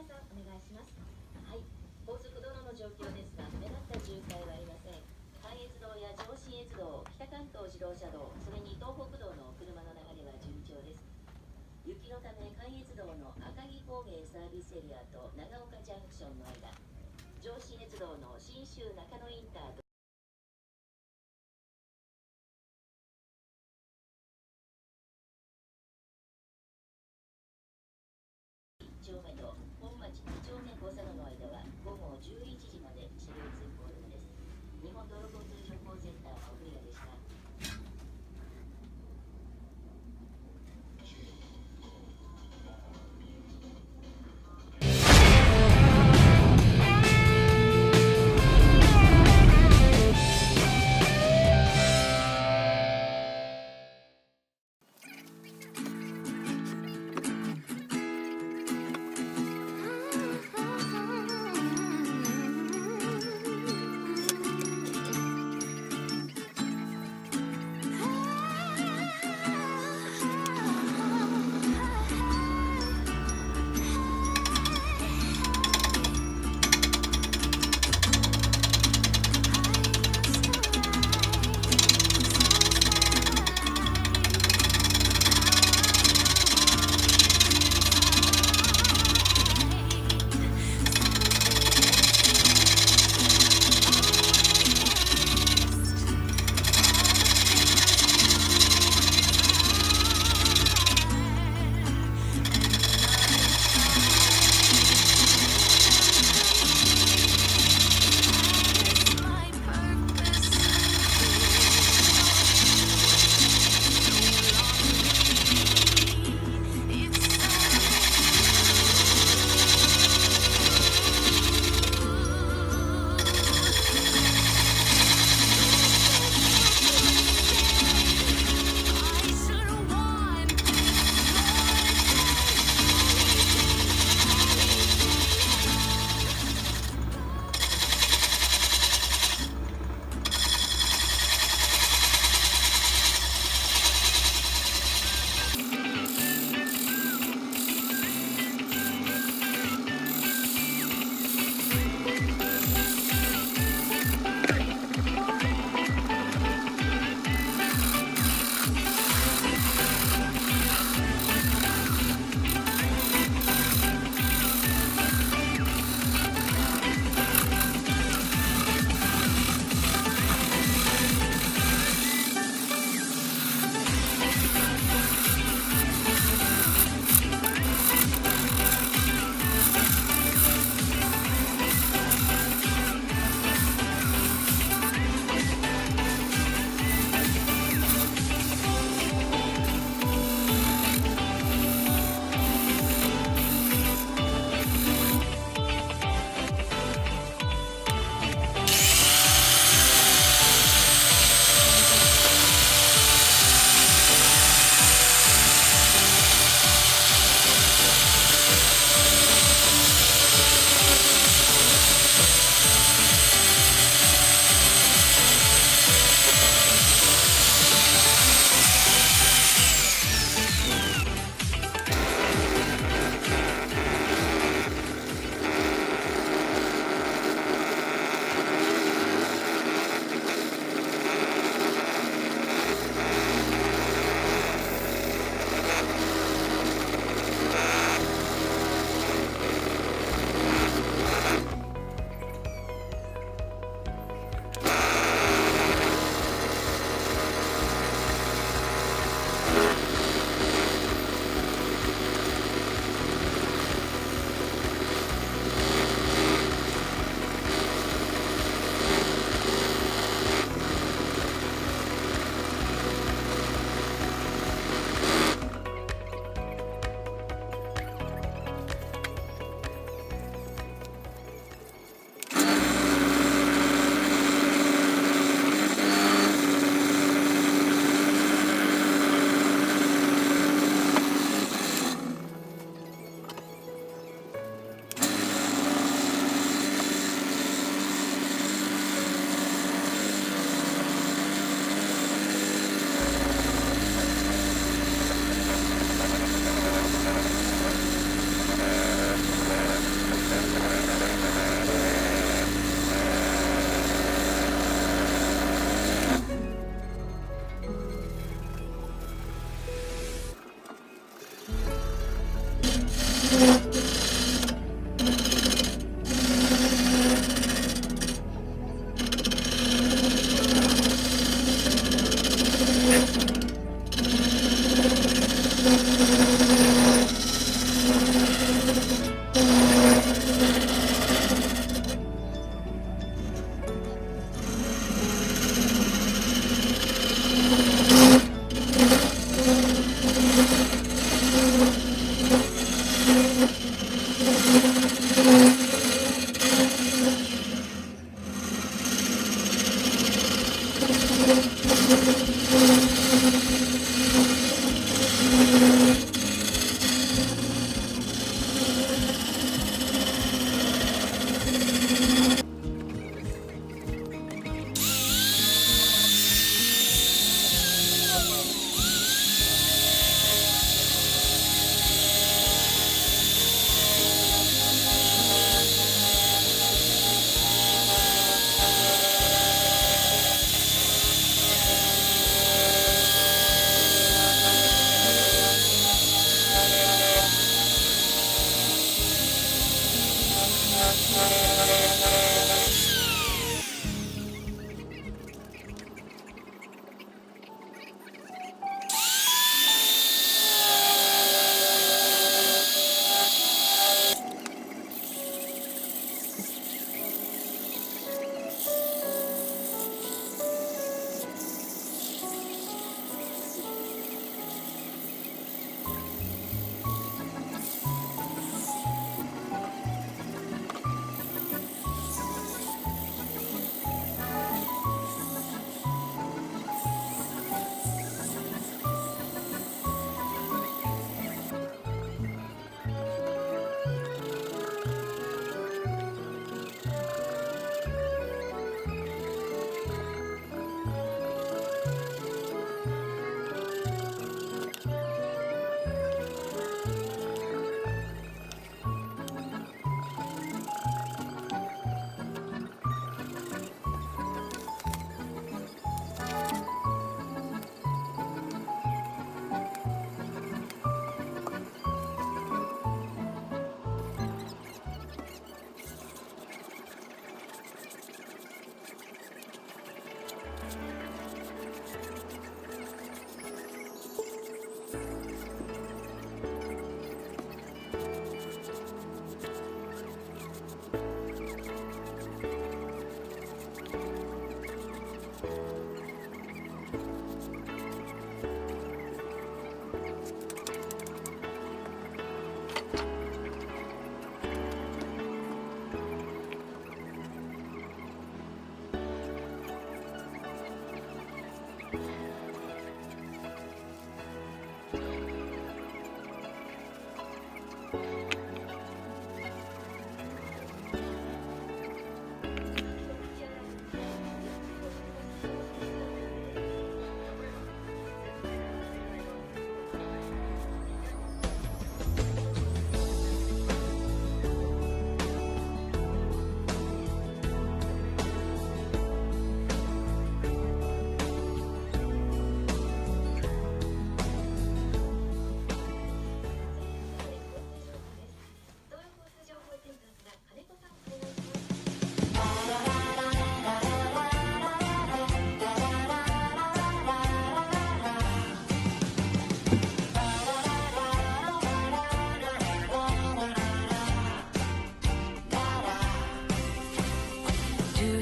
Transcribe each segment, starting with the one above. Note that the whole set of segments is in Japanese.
田さんお願いします。はい、高速道路の状況ですが、目立った渋滞はありません。関越道や上信越道、北関東自動車道、それに東北道の車の流れは順調です。雪のため関越道の赤城高原サービスエリアと長岡ジャンクションの間、上信越道の信州中野インターと1丁目と本町2丁目交差点の間は午後11時まで車両通行止めです。日本道路交通情報センターの古谷でした。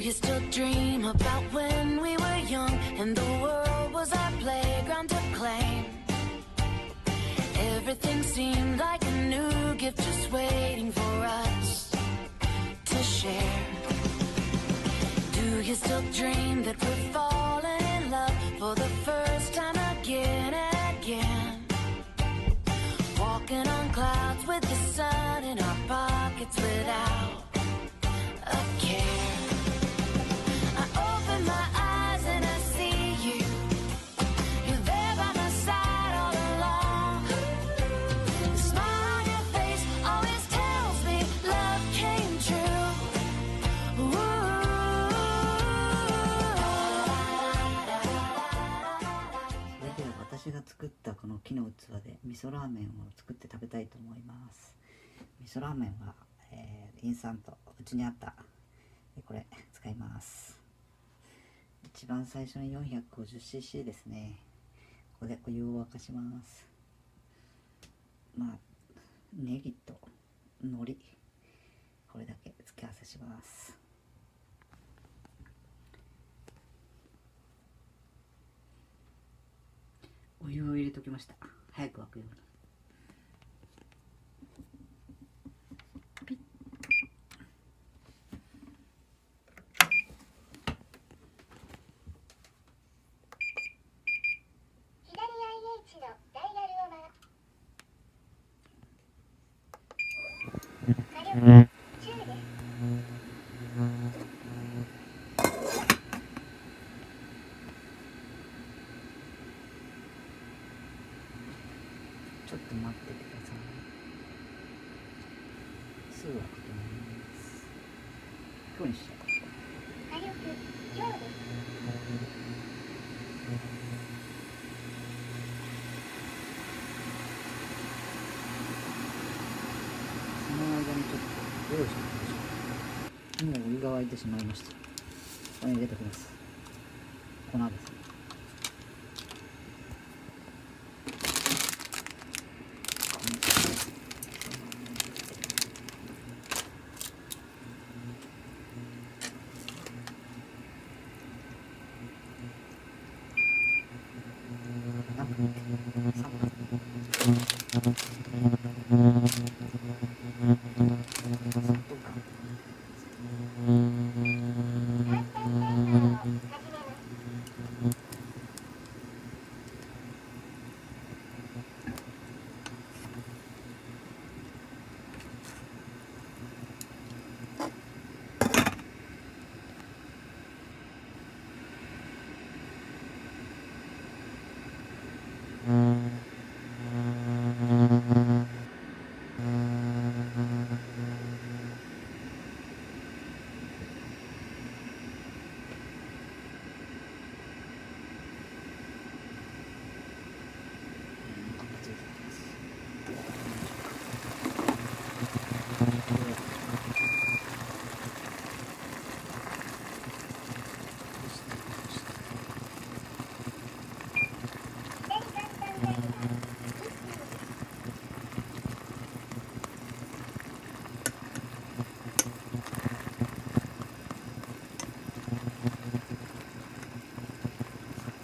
you still dream about when we were young and the world was our playground to claim? Everything seemed like a new gift just waiting for us to share. Do you still dream that we're falling in love for the first time again and again? Walking on clouds with the sun in our pockets without a care. I open my eyes and I see you. You're there by my side all along. The smile on your face always tells me love came true. Ooh. それでは私が作ったこの木の器で味噌ラーメンを作って食べたいと思います。味噌ラーメンは、インスタントうちにあったこれ使います。一番最初に 450cc ですね。ここでお湯を沸かします。ネギと海苔これだけ付け合わせします。お湯を入れときました。早く沸くように。ピッ。左 IH のダイヤルを回す。火力中です。ちょっと待ってください。すぐ開くと思います。今日にしちゃう。火力強です。その間にちょっと用意しておきましょう。もうお湯が沸いてしまいました。ここに入れておきます。粉ですね。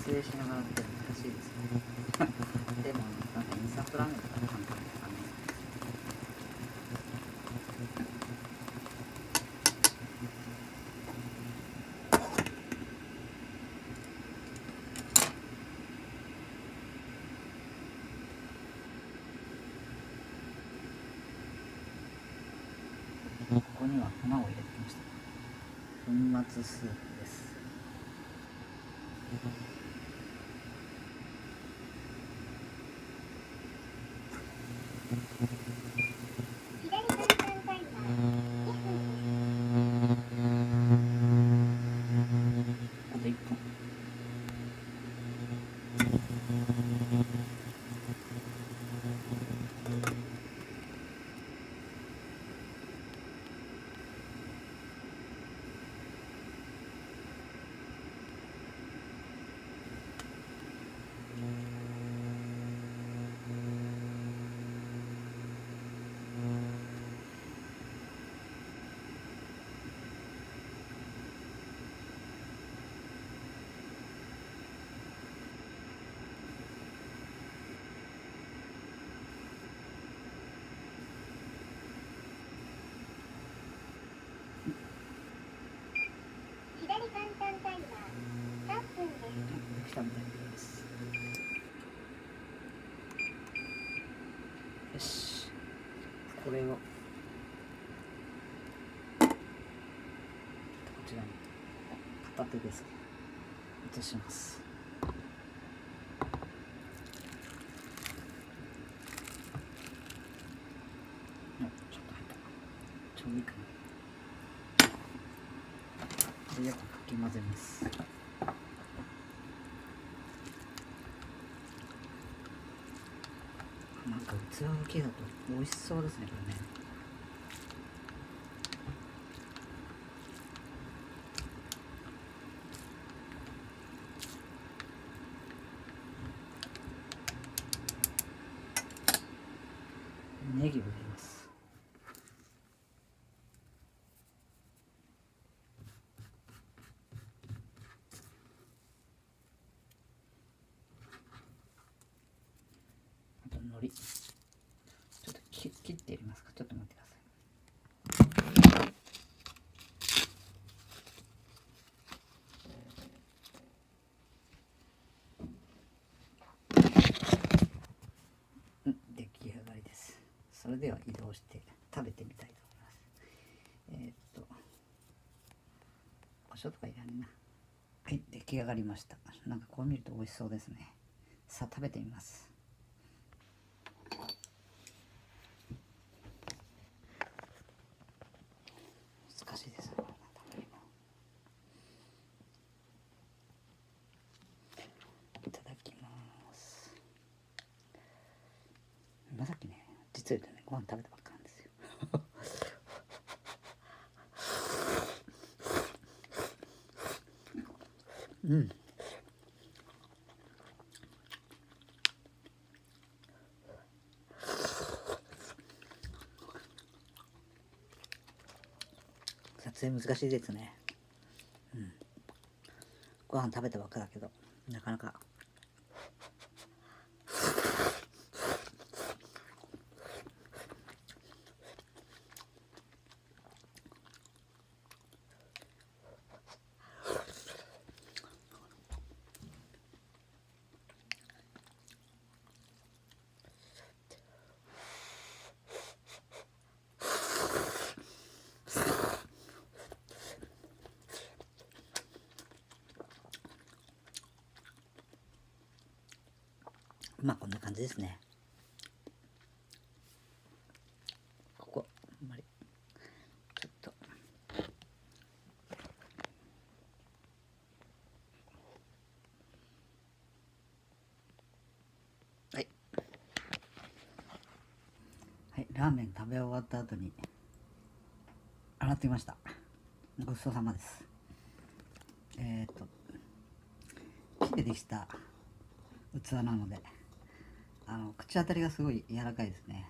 撮影しながらって難しいですね。でもなんかインスタントラーメンとか簡単ですかね。ここには粉を入れてきました。粉末スープです。左分散タイマー2分。あと1分。たみたいです。よし、これをこちらに片手ですね移します。ちょっと入った。ちょうどいいかな。でよくかき混ぜます。なんか器向きだと美味しそうですね、これね。ネギを入れます。あと海苔、ちょっと切ってやりますか。ちょっと待ってください。出来上がりです。それでは移動して食べてみたいと思います。胡椒とかいらんな。はい、出来上がりました。なんかこう見ると美味しそうですね。さあ食べてみます。難しいですね、これ食べるの。いただきます。今さっきね、実は言うとね、ご飯食べたばっかなんですよ。うん。撮影難しいですね。うん。ご飯食べたばっかだけど、なかなか。まあこんな感じですね。ここあんまりちょっとはいはい、ラーメン食べ終わった後に洗ってみました。ごちそうさまです。木でできた器なので口当たりがすごい柔らかいですね。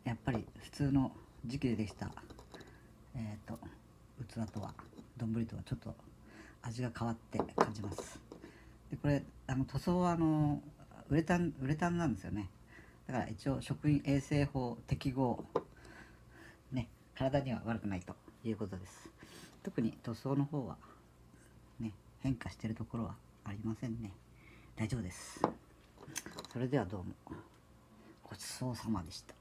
やっぱり普通の磁器でできた器とは丼とはちょっと味が変わって感じます。でこれ塗装はウレタンなんですよね。だから一応食品衛生法適合ね、体には悪くないということです。特に塗装の方はね、変化しているところはありませんね。大丈夫です。それではどうもごちそうさまでした。